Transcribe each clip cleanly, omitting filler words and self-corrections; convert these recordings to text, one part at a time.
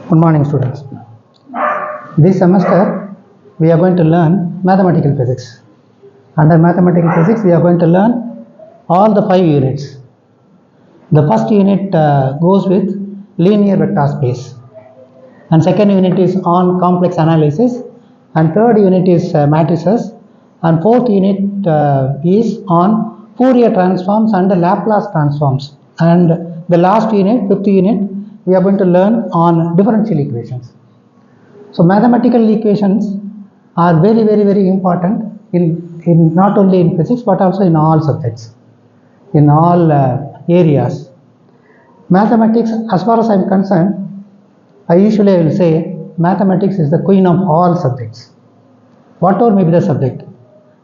Good morning, students. This semester we are going to learn mathematical physics. Under mathematical physics we are going to learn all the 5 units. The first unit goes with linear vector space, and second unit is on complex analysis, and third unit is matrices, and fourth unit is on Fourier transforms and Laplace transforms, and the last unit, fifth unit, we are going to learn on differential equations. So mathematical equations are very important in not only in physics but also in all subjects, in all areas. Mathematics, as far as I am concerned, I usually will say mathematics is the queen of all subjects. Whatever may be the subject,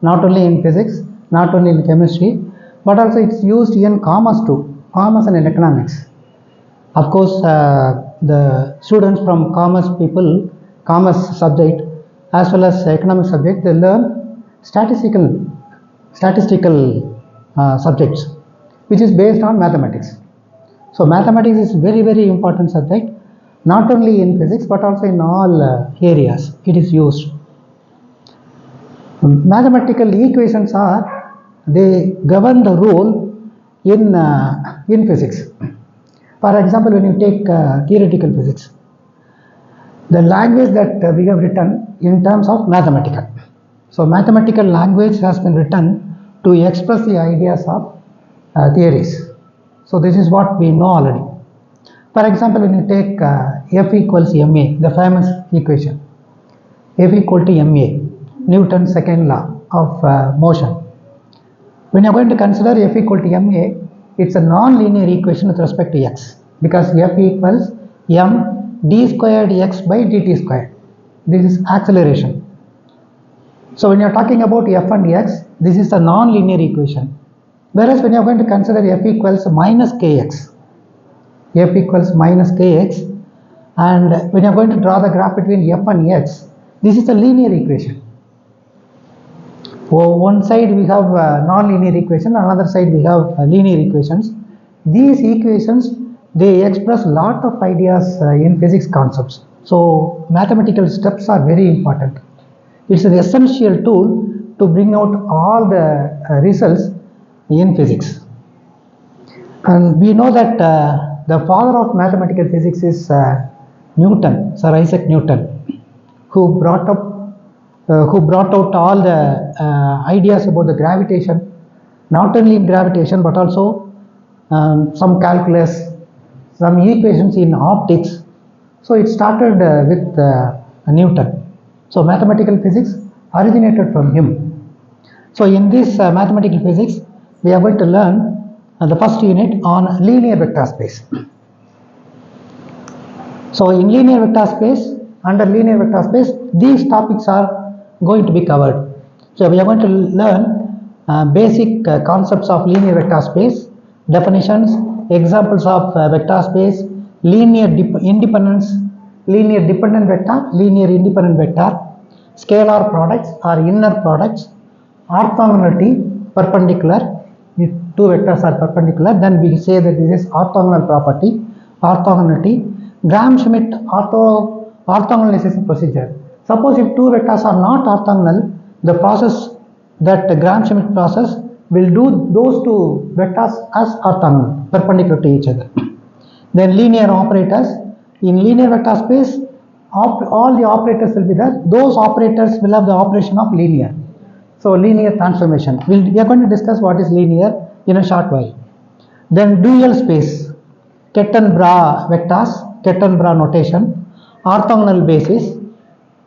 not only in physics, not only in chemistry, but also it's used in commerce too, commerce and in economics. Of course, the students from commerce subject as well as economic subject, they learn statistical subjects, which is based on mathematics. So mathematics is very important subject, not only in physics but also in all areas it is used. Mathematical equations they govern the role in physics. For example, when you take theoretical physics, the language that we have written in terms of mathematical. So mathematical language has been written to express the ideas of theories. So this is what we know already. For example, when you take F equals ma, the famous equation, F equal to ma, Newton's second law of motion. When you are going to consider F equal to ma, it's a non-linear equation with respect to x, because F equals m d squared x by dt squared. This is acceleration. So when you are talking about f and x, this is a non-linear equation. Whereas when you are going to consider f equals minus kx, and when you are going to draw the graph between f and x, this is a linear equation. One side we have non-linear equation, another side we have linear equations. These equations, they express a lot of ideas in physics concepts. So mathematical steps are very important. It's an essential tool to bring out all the results in physics. And we know that the father of mathematical physics is Newton, Sir Isaac Newton, who brought out all the ideas about the gravitation, not only in gravitation but also some calculus, some equations in optics. So it started with Newton. So mathematical physics originated from him. So in this mathematical physics, we are going to learn the first unit on linear vector space. So in linear vector space, under linear vector space, these topics are going to be covered. So we are going to learn basic concepts of linear vector space, definitions, examples of vector space, linear independence, linear dependent vector, linear independent vector, scalar products or inner products, orthogonality, perpendicular. If two vectors are perpendicular, then we say that this is orthogonal property, orthogonality, Gram-Schmidt orthogonalization procedure. Suppose if two vectors are not orthogonal, the process, that Gram-Schmidt process, will do those two vectors as orthogonal, perpendicular to each other. Then linear operators. In linear vector space, all the operators will be there. Those operators will have the operation of linear. So linear transformation. We are going to discuss what is linear in a short while. Then dual space, Ketton-Bra vectors, Ketton-Bra notation, orthogonal basis.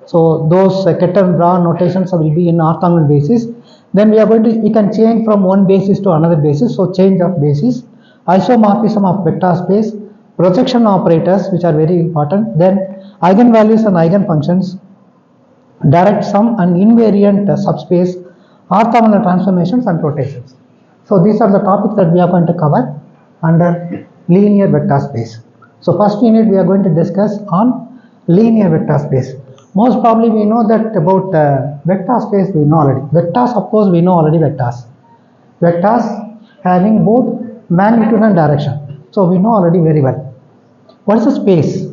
So those Ketton-Bra notations will be in orthogonal basis. Then we can change from one basis to another basis. So change of basis, isomorphism of vector space, projection operators, which are very important. Then eigenvalues and eigenfunctions, direct sum and invariant subspace, orthogonal transformations and rotations. So these are the topics that we are going to cover under linear vector space. So first unit we are going to discuss on linear vector space. Most probably we know that about vector space we know already. Vectors, of course, we know already vectors. Vectors having both magnitude and direction. So we know already very well. What is a space?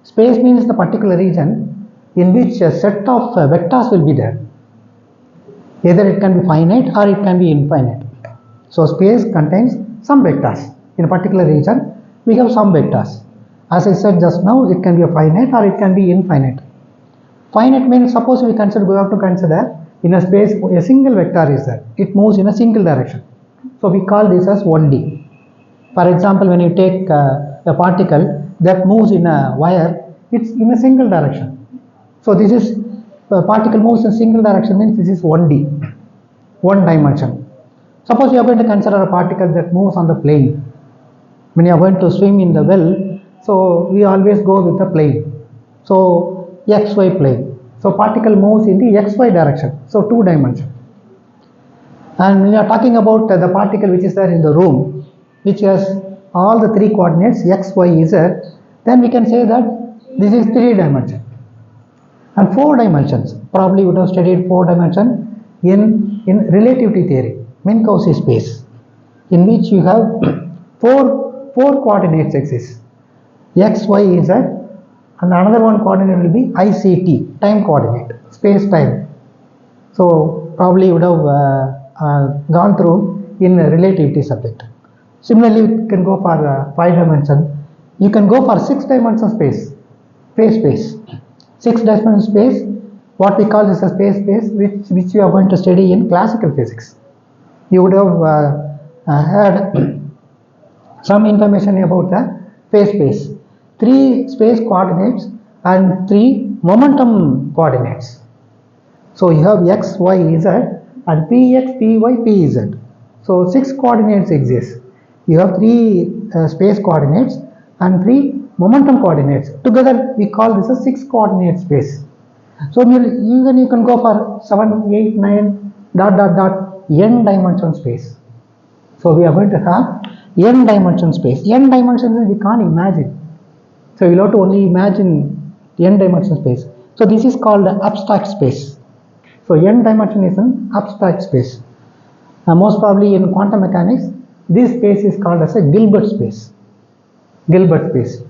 Space means the particular region in which a set of vectors will be there. Either it can be finite or it can be infinite. So space contains some vectors. In a particular region, we have some vectors. As I said just now, it can be a finite or it can be infinite. Finite means, suppose we have to consider in a space a single vector is there. It moves in a single direction. So we call this as 1D. For example, when you take a particle that moves in a wire, it's in a single direction. So this is particle moves in single direction means this is 1D, one dimension. Suppose you are going to consider a particle that moves on the plane. When you are going to swim in the well, so we always go with the plane. So XY plane. So particle moves in the XY direction. So 2 dimension. And when you are talking about the particle which is there in the room, which has all the 3 coordinates X, Y, Z, then we can say that this is 3 dimension. And 4 dimensions, probably you would have studied 4 dimension in relativity theory, Minkowski space, in which you have 4 coordinates exist, X, Y, Z, and another one coordinate will be ICT, time coordinate, space time. So probably you would have gone through in a relativity subject. Similarly, you can go for 5 dimension. You can go for 6 dimension space, space. 6 dimension space, what we call is a space, which you are going to study in classical physics. You would have had some information about the phase space. 3 space coordinates and 3 momentum coordinates. So you have X, Y, Z and Px, Py, Pz. So 6 coordinates exist. You have 3 space coordinates and 3 momentum coordinates. Together we call this a 6 coordinate space. So even you can go for 7, 8, 9, n dimension space. So we are going to have n dimension space. N dimensions we can't imagine. So we'll have to only imagine n dimension space. So this is called abstract space. So n dimension is an abstract space. Most probably in quantum mechanics, this space is called as a Gilbert space. Gilbert space.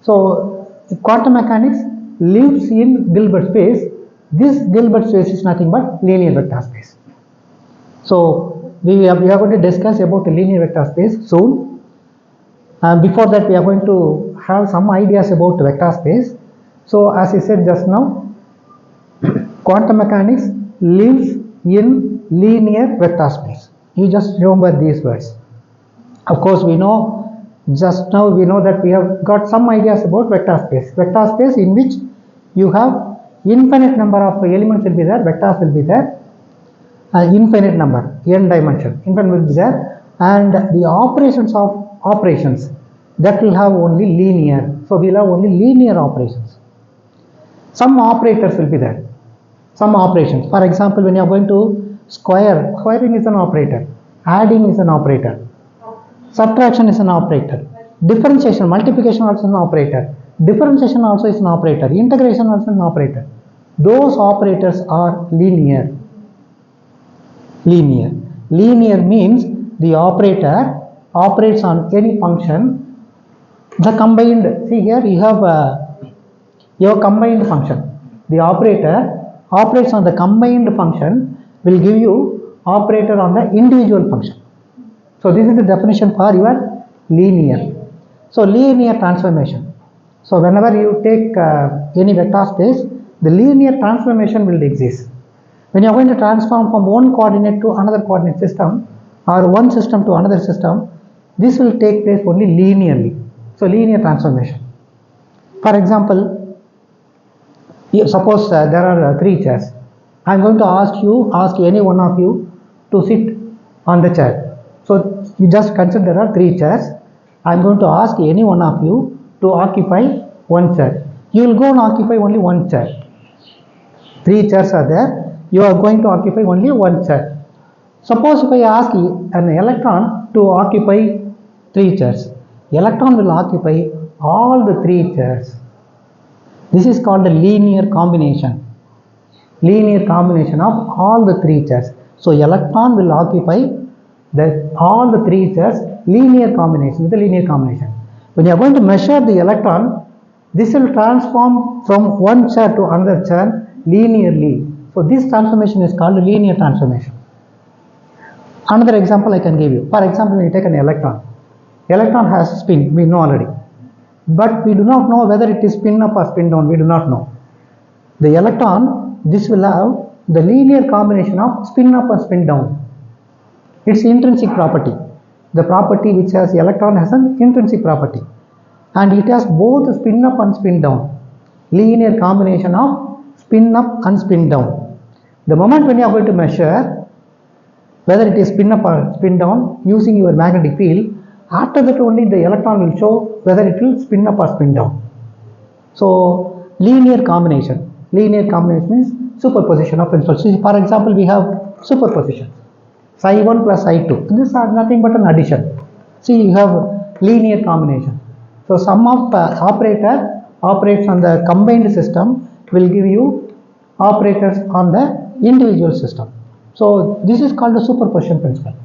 So quantum mechanics lives in Gilbert space. This Gilbert space is nothing but linear vector space. So we are going to discuss about the linear vector space soon. Before that, we are going to have some ideas about vector space. So as I said just now, quantum mechanics lives in linear vector space. You just remember these words. Of course, we know just now that we have got some ideas about vector space. Vector space in which you have infinite number of elements will be there, vectors will be there, infinite number, n dimension, infinite will be there, and the operations that will have only linear. So we will have only linear operations. Some operators will be there. Some operations. For example, when you are going to squaring is an operator, adding is an operator, subtraction is an operator, differentiation, multiplication also is an operator, differentiation also is an operator, integration also is an operator. Those operators are linear. Linear means the operator operates on any function. The combined, see here you have your combined function. The operator operates on the combined function will give you operator on the individual function. So this is the definition for your linear. So linear transformation. So whenever you take any vector space, the linear transformation will exist. When you are going to transform from one coordinate to another coordinate system or one system to another system, this will take place only linearly. So linear transformation. For example, suppose there are 3 chairs. I am going to ask any one of you to sit on the chair. So you just consider there are 3 chairs. I am going to ask any one of you to occupy one chair. You will go and occupy only one chair. 3 chairs are there. You are going to occupy only one chair. Suppose if I ask an electron to occupy 3 chairs, electron will occupy all the 3 chairs. This is called a linear combination. Linear combination of all the 3 chairs. So electron will occupy all the 3 chairs, linear combination with the linear combination. When you are going to measure the electron, This will transform from one chair to another chair linearly. So this transformation is called linear transformation. Another example I can give you. For example, when you take an electron. Electron has spin, we know already. But we do not know whether it is spin up or spin down, we do not know. The electron, this will have the linear combination of spin up and spin down. Its intrinsic property. The property which has electron has an intrinsic property. And it has both spin up and spin down. Linear combination of spin up and spin down. The moment when you are going to measure whether it is spin up or spin down using your magnetic field, after that only the electron will show whether it will spin up or spin down. So linear combination. Linear combination means superposition of principles. So for example, we have superposition. Psi 1 plus psi 2. This is nothing but an addition. See, you have linear combination. So sum of operator operates on the combined system will give you operators on the individual system. So this is called the superposition principle.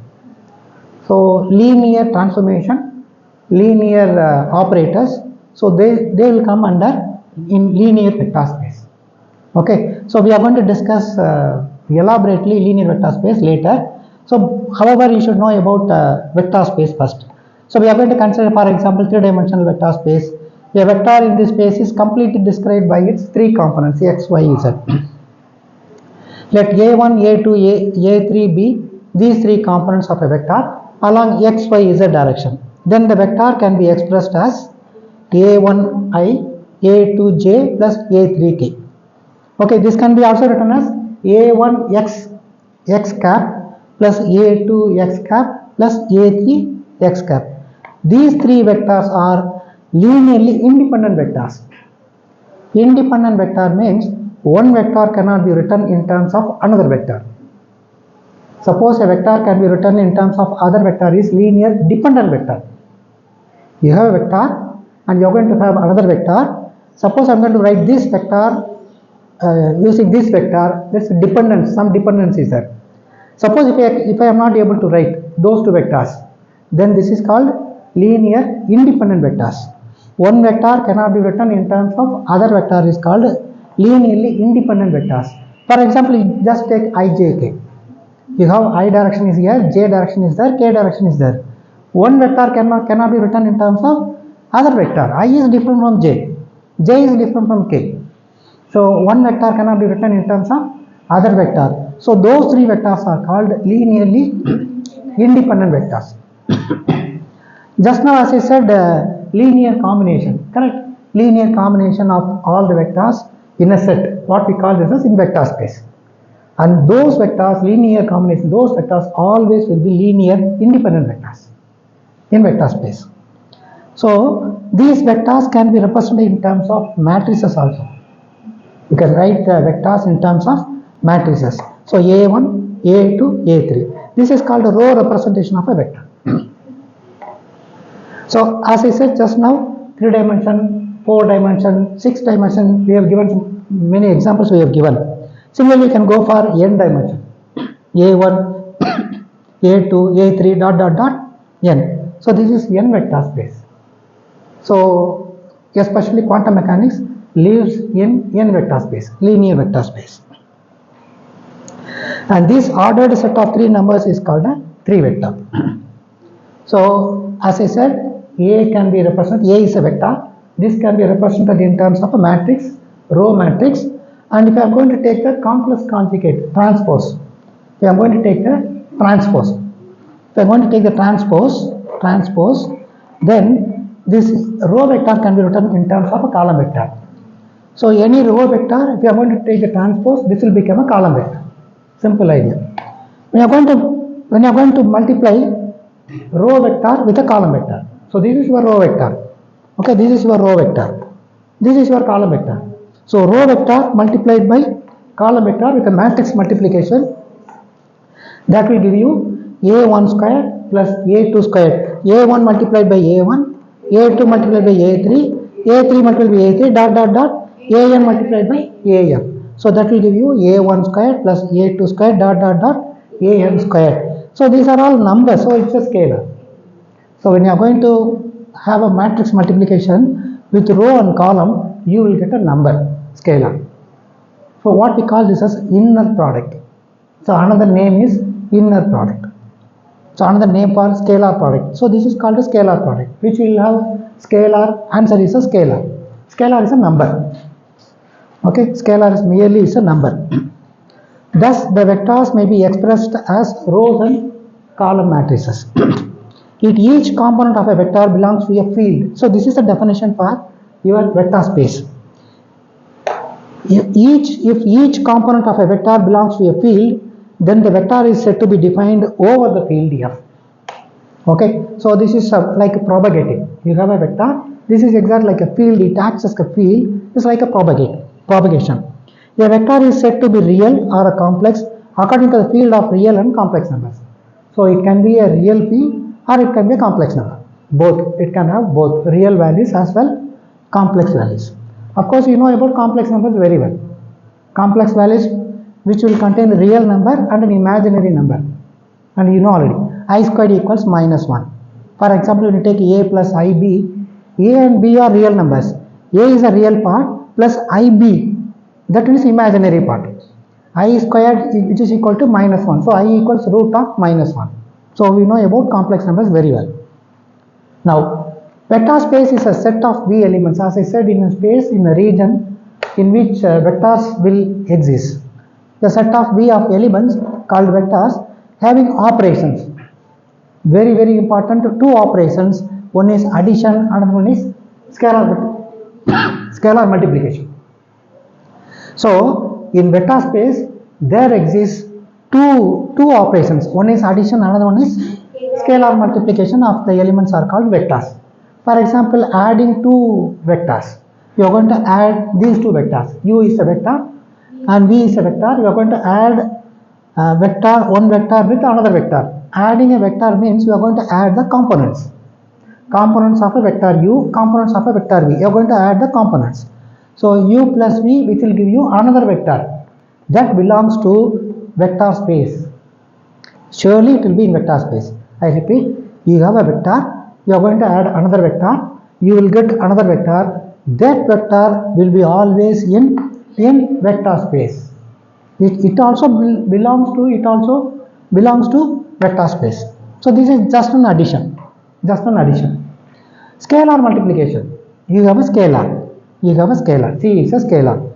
So linear transformation, linear operators, so they will come under in linear vector space. Okay, so we are going to discuss elaborately linear vector space later. So however, you should know about vector space first. So we are going to consider, for example, three-dimensional vector space. A vector in this space is completely described by its three components x, y, z. Let a1, a2, a3 be these three components of a vector along x, y, z direction. Then the vector can be expressed as a1i, a2j plus a3k. Okay, this can be also written as a1x x cap plus a2x cap plus a3 x cap. These three vectors are linearly independent vectors. Independent vector means one vector cannot be written in terms of another vector. Suppose a vector can be written in terms of other vector is linear dependent vector. You have a vector and you are going to have another vector. Suppose I am going to write this vector using this vector, there is dependence, some dependence is there. Suppose if I am not able to write those two vectors, then this is called linear independent vectors. One vector cannot be written in terms of other vector is called linearly independent vectors. For example, just take I, j, k. You have I direction is here, j direction is there, k direction is there. One vector cannot be written in terms of other vector. I is different from j is different from k. So one vector cannot be written in terms of other vector. So those three vectors are called linearly independent vectors. Just now as I said, linear combination, correct? Linear combination of all the vectors in a set, what we call this as in vector space. And those vectors, linear combination, those vectors always will be linear independent vectors in vector space. So these vectors can be represented in terms of matrices also. You can write the vectors in terms of matrices. So a1, a2, a3. This is called a row representation of a vector. So as I said just now, 3 dimension, 4 dimension, 6 dimension, we have given many examples we have given. Similarly, you can go for n dimension, a1, a2, a3, dot dot dot, n. So this is n vector space. So especially quantum mechanics lives in n vector space, linear vector space. And this ordered set of 3 numbers is called a 3 vector. So as I said, A can be represented, A is a vector. This can be represented in terms of a matrix, row matrix. And if I am going to take the complex conjugate, transpose, if I am going to take the transpose, if I am going to take the transpose, then this row vector can be written in terms of a column vector. So any row vector, if you are going to take the transpose, this will become a column vector. Simple idea. When you are going to multiply row vector with a column vector. So this is your row vector. Okay, this is your row vector. This is your column vector. So row vector multiplied by column vector with a matrix multiplication, that will give you a1 square plus a2 square. a1 multiplied by a1, a2 multiplied by a3, a3 multiplied by a3, dot dot dot, an multiplied by an. So that will give you a1 square plus a2 square, dot dot dot, an square. So these are all numbers, so it's a scalar. So when you are going to have a matrix multiplication, with row and column, you will get a number, scalar. So what we call this as inner product. So another name is inner product. So another name for scalar product. So this is called a scalar product, which will have scalar. Answer is a scalar. Scalar is a number. Okay, scalar is merely is a number. Thus, the vectors may be expressed as rows and column matrices. If each component of a vector belongs to a field, so this is the definition for your vector space. If each component of a vector belongs to a field, then the vector is said to be defined over the field F. Okay, so this is like propagating. You have a vector. This is exactly like a field. It acts as a field. It's like a propagation. A vector is said to be real or a complex according to the field of real and complex numbers. So it can be a real field or it can be a complex number. Both. It can have both real values as well complex values. Of course, you know about complex numbers very well. Complex values which will contain a real number and an imaginary number. And you know already, I squared equals minus 1. For example, when you take a plus ib, a and b are real numbers. A is a real part plus ib, that is imaginary part. I squared which is equal to minus 1. So I equals root of minus 1. So we know about complex numbers very well. Now, vector space is a set of V elements, as I said, in a space, in a region in which vectors will exist. The set of V of elements called vectors having operations. Very, very important, two operations. One is addition, another one is scalar multiplication. So, in vector space, there exists two operations. One is addition, another one is scalar multiplication of the elements are called vectors. For example, adding two vectors. You are going to add these two vectors. U is a vector and V is a vector. You are going to add one vector with another vector. Adding a vector means you are going to add the components. Components of a vector U, components of a vector V. You are going to add the components. So U plus V, which will give you another vector that belongs to vector space. Surely it will be in vector space. I repeat, you have a vector. You are going to add another vector, you will get another vector. That vector will be always in vector space. It also belongs to vector space. So this is just an addition. Scalar multiplication. You have a scalar. C is a scalar.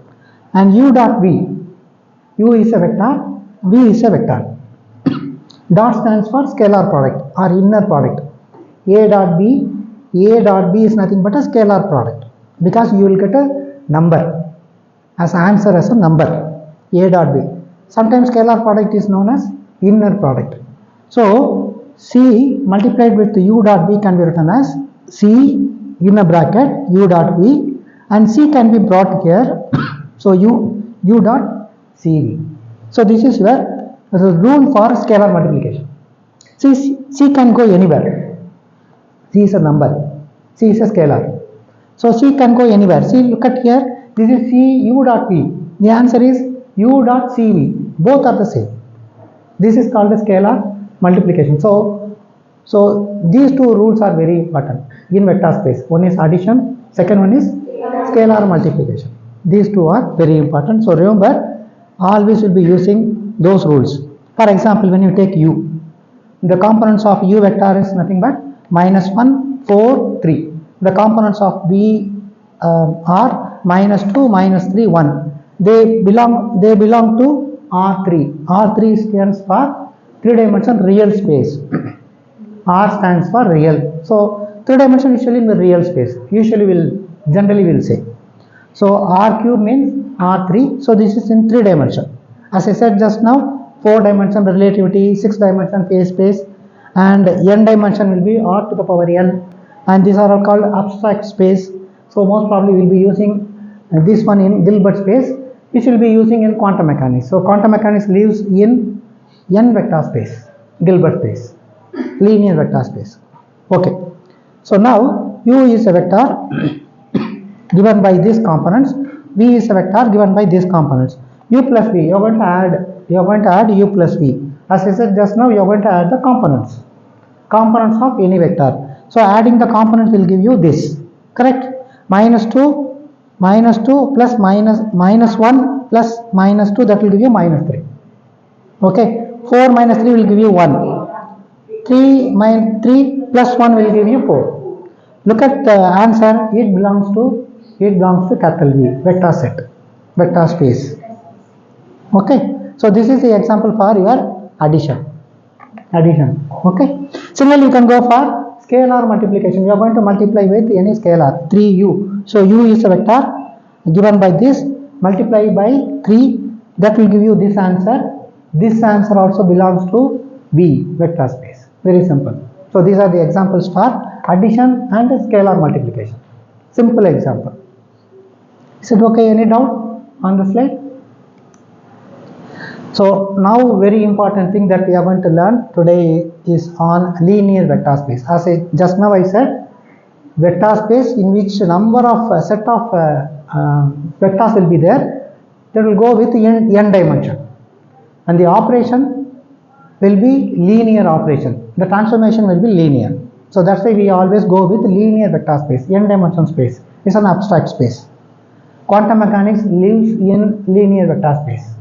And U dot V. U is a vector, V is a vector. Dot stands for scalar product or inner product. A dot B is nothing but a scalar product, because you will get a number as answer as a number, A dot B. Sometimes scalar product is known as inner product. So C multiplied with U dot B can be written as C in a bracket U dot B, and C can be brought here. So U dot CV. So this is where the rule for scalar multiplication. C can go anywhere. C is a number. C is a scalar. So C can go anywhere. See, look at here. This is C U dot V. The answer is U dot CV. Both are the same. This is called a scalar multiplication. So these two rules are very important in vector space. One is addition. Second one is scalar multiplication. These two are very important. So remember, always will be using those rules. For example, when you take U, the components of U vector is nothing but minus 1, 4, 3. The components of V are minus 2, minus 3, 1. They belong to R3. R3 stands for 3-dimensional real space. R stands for real. So 3-dimensional usually in the real space. Generally will say. So R cube means R3. So this is in 3-dimension. As I said just now, 4-dimensional relativity, 6-dimensional phase space, and n dimension will be R to the power n, and these are all called abstract space. So most probably we will be using this one in Hilbert space, which will be using in quantum mechanics. So quantum mechanics lives in n vector space, Hilbert space, linear vector space. Okay, so now U is a vector given by these components, V is a vector given by these components. U plus V, you are going to add U plus V. As I said just now, you are going to add the components of any vector. So adding the components will give you this, correct? minus 2 plus minus 1 plus minus 2, that will give you minus 3. Okay, 4 minus 3 will give you 1. 3 plus 1 will give you 4. Look at the answer. It belongs to capital V, vector set, vector space. Okay, so this is the example for your addition. Okay, similarly you can go for scalar multiplication. You are going to multiply with any scalar, 3u. So u is a vector given by this, multiply by 3, that will give you this answer. This answer also belongs to V, vector space. Very simple. So these are the examples for addition and scalar multiplication. Simple example. Is it okay? Any doubt on the slide? So now very important thing that we are going to learn today is on linear vector space. As just now I said, vector space in which number of set of vectors will be there, that will go with n dimension, and the operation will be linear operation. The transformation will be linear. So that's why we always go with linear vector space. N dimension space is an abstract space. Quantum mechanics lives in linear vector space.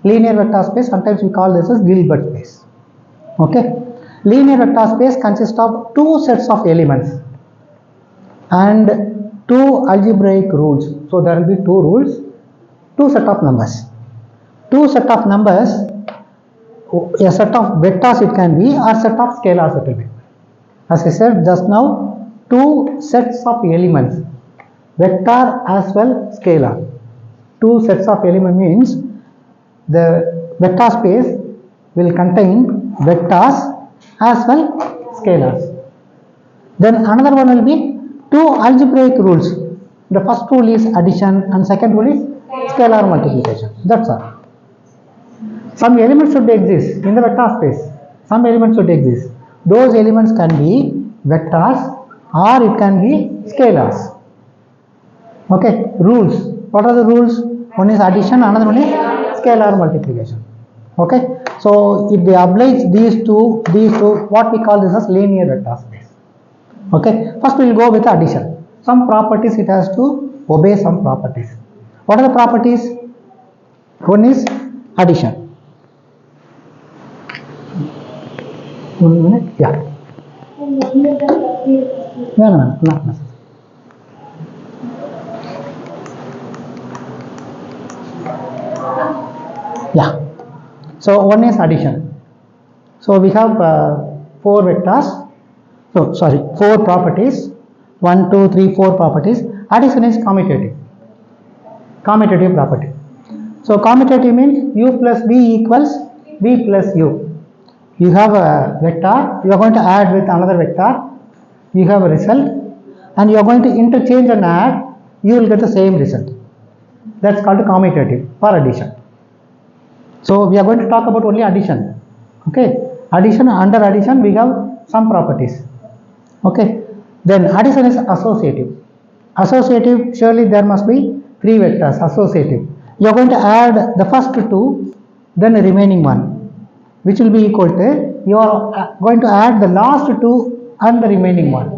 Linear vector space, sometimes we call this as Gilbert space. Okay, linear vector space consists of two sets of elements and two algebraic rules. So there will be two rules, two set of numbers. Two set of numbers, a set of vectors it can be, or set of scalars it will be. As I said just now, two sets of elements, vector as well scalar. Two sets of element means the vector space will contain vectors as well scalars. Then another one will be two algebraic rules. The first rule is addition and second rule is scalar multiplication. That's all. Some elements should exist in the vector space. Some elements should exist. Those elements can be vectors or it can be scalars. Okay, rules. What are the rules? One is addition, another one is scalar multiplication. Okay, so if they oblige these two, what we call this as linear vector space. Okay, first we will go with addition. Some properties it has to obey some properties. What are the properties? One is addition. 1 minute, yeah. No, not necessary. Yeah. So one is addition. So we have 4 vectors. So sorry, 4 properties. 1, 2, 3, 4 properties. Addition is commutative. Commutative property. So commutative means u plus v equals v plus u. You have a vector, you are going to add with another vector, you have a result, and you are going to interchange and add, you will get the same result. That's called commutative for addition. So we are going to talk about only addition. Okay, addition, under addition we have some properties. Okay, then addition is associative. Associative, surely there must be 3 vectors associative. You are going to add the first 2, then the remaining one, which will be equal to, you are going to add the last 2 and the remaining one.